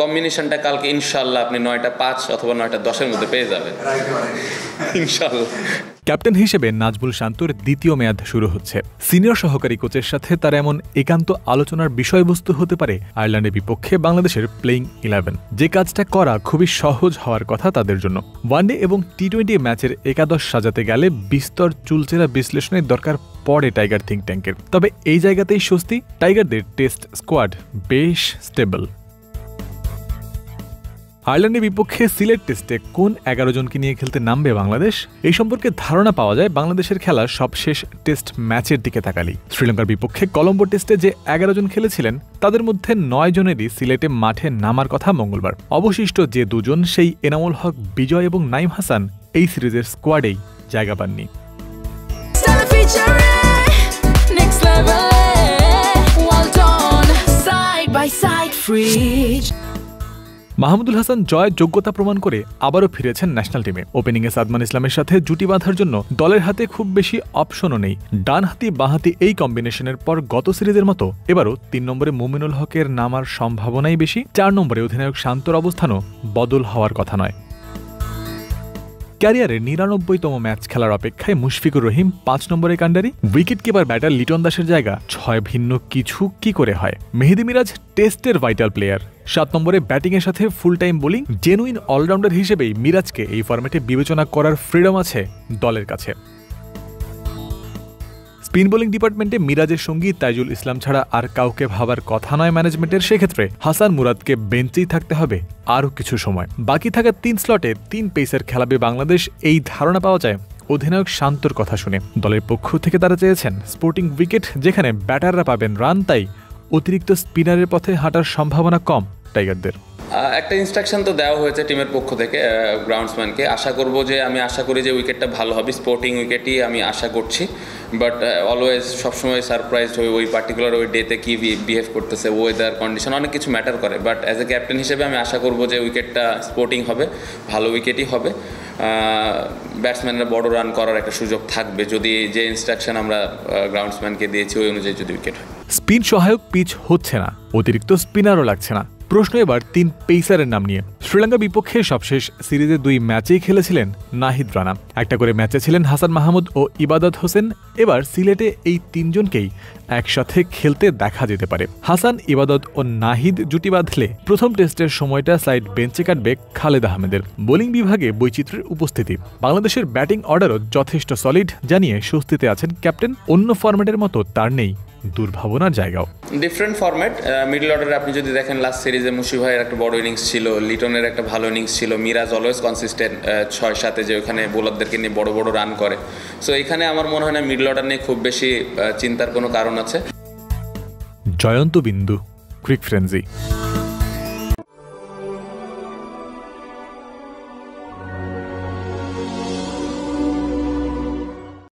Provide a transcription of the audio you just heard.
কম্বিনেশনটা কালকে ইনশাল্লাহ আপনি 9টা 5 অথবা 9টা 10-এর মধ্যে পেয়ে যাবেন ইনশাল্লাহ। ক্যাপ্টেন হিসেবে নাজমুল শান্তর দ্বিতীয় মেয়াদ শুরু হচ্ছে। সিনিয়র সহকারী কোচের সাথে তার এমন একান্ত আলোচনার বিষয়বস্তু হতে পারে আয়ারল্যান্ডের বিপক্ষে বাংলাদেশের প্লেইং 11, যে কাজটা করা খুবই সহজ হওয়ার কথা তাদের জন্য। ওয়ানডে এবং টি-20 ম্যাচের একাদশ সাজাতে গেলে বিস্তর চুলচেরা বিশ্লেষণের দরকার পড়ে টাইগার থিঙ্ক ট্যাঙ্কের। তবে এই জায়গাতেই স্বস্তি, টাইগারদের টেস্ট স্কোয়াড বেশ স্টেবল। আয়ারল্যান্ডের বিপক্ষে সিলেট টেস্টে কোন 11 জনকে নিয়ে খেলতে নামবে বাংলাদেশ, এই সম্পর্কে ধারণা পাওয়া যায় বাংলাদেশের খেলা সবশেষ টেস্ট ম্যাচের দিকে তাকালেই। শ্রীলঙ্কার বিপক্ষে কলম্বো টেস্টে যে 11 জন খেলেছিলেন তাদের মধ্যে 9 জনেরই সিলেটে মাঠে নামার কথা মঙ্গলবার। অবশিষ্ট যে 2 জন, সেই এনামুল হক বিজয় এবং নাইম হাসান, এই সিরিজের স্কোয়াডেই জায়গা পাননি। মাহমুদুল হাসান জয় যোগ্যতা প্রমাণ করে আবারও ফিরেছেন ন্যাশনাল টিমে। ওপেনিংয়ে সাদমান ইসলামের সাথে জুটি বাঁধার জন্য দলের হাতে খুব বেশি অপশনও নেই। ডানহাতি বাঁহাতি এই কম্বিনেশনের পর গত সিরিজের মতো এবারও 3 নম্বরে মুমিনুল হকের নামার সম্ভাবনাই বেশি। 4 নম্বরে অধিনায়ক শান্তর অবস্থানও বদল হওয়ার কথা নয়। ক্যারিয়ারের 99তম ম্যাচ খেলার অপেক্ষায় মুশফিকুর রহিম 5 নম্বরে কাণ্ডারি। উইকেট কিপার ব্যাটার লিটন দাসের জায়গা 6 ভিন্ন কিছু কি করে হয়। মেহেদী মিরাজ টেস্টের ভাইটাল প্লেয়ার। 7 নম্বরে ব্যাটিংয়ের সাথে full time bowling. Genuine all rounder হিসেবেই মিরাজকে এই ফরম্যাটে বিবেচনা করার ফ্রিডম আছে দলের কাছে। স্পিন বোলিং ডিপার্টমেন্টে মিরাজের সঙ্গী তাইজুল ইসলাম ছাড়া আর কাউকে ভাবার কথা নয় ম্যানেজমেন্টের। সেক্ষেত্রে হাসান মুরাদকে বেঞ্চেই থাকতে হবে আরও কিছু সময়। বাকি থাকা 3 স্লটে 3 পেসার খেলাবে বাংলাদেশ, এই ধারণা পাওয়া যায় অধিনায়ক শান্তর কথা শুনে। দলের পক্ষ থেকে তারা চেয়েছেন স্পোর্টিং উইকেট, যেখানে ব্যাটাররা পাবেন রান, তাই অতিরিক্ত স্পিনারের পথে হাঁটার সম্ভাবনা কম টাইগারদের। একটা ইনস্ট্রাকশন তো দেওয়া হয়েছে টিমের পক্ষ থেকে গ্রাউন্ডসম্যানকে। আমি আশা করি যে উইকেটটা ভালো হবে, স্পোর্টিং উইকেটই আমি আশা করছি। বাট অলওয়েজ সবসময় সারপ্রাইজ হয়ে ওই পার্টিকুলার ওই ডেতে কী বিহেভ করতেছে, ওয়েদার কন্ডিশন, অনেক কিছু ম্যাটার করে। বাট অ্যাজ এ ক্যাপ্টেন হিসেবে আমি আশা করব যে উইকেটটা স্পোর্টিং হবে, ভালো উইকেটই হবে। ব্যাটসম্যানরা বড় রান করার একটা সুযোগ থাকবে যদি যে ইনস্ট্রাকশন আমরা গ্রাউন্ডসম্যানকে দিয়েছি ওই অনুযায়ী যদি উইকেট হয়। স্পিন সহায়ক পিচ হচ্ছে না, অতিরিক্ত স্পিনারও লাগছে না। প্রশ্ন এবার 3 পেসারের নাম নিয়ে। শ্রীলঙ্কার বিপক্ষে সবশেষ সিরিজে 2 ম্যাচেই খেলেছিলেন নাহিদ রানা। একটা করে ম্যাচে ছিলেন হাসান মাহমুদ ও ইবাদত হোসেন। এবার সিলেটে এই 3 জনকেই একসাথে খেলতে দেখা যেতে পারে। হাসান, ইবাদত ও নাহিদ জুটি বাঁধলে প্রথম টেস্টের সময়টা সাইড বেঞ্চে কাটবে খালেদ আহমেদের। বোলিং বিভাগে বৈচিত্র্যের উপস্থিতি। বাংলাদেশের ব্যাটিং অর্ডারও যথেষ্ট সলিড জানিয়ে স্বস্তিতে আছেন ক্যাপ্টেন। অন্য ফরম্যাটের মতো তার নেই দুর্ভাবনার জায়গাও। Different format. মিডল অর্ডারে আপনি যদি দেখেন লাস্ট সিরিজে মুশি ভাইয়ের একটা বড় ইনিংস ছিল, লিটনের একটা ভালো ইনিংস ছিল, মিরাজ অলওয়েজ কনসিস্টেন্ট 6-7 যে ওখানে বোলারদেরকে নিয়ে বড় বড় রান করে। সো এখানে আমার মনে হয় না মিডল অর্ডার নিয়ে খুব বেশি চিন্তার কোনো কারণ আছে। জয়ন্ত বিন্দু, ক্রিক ফ্রেন্সি।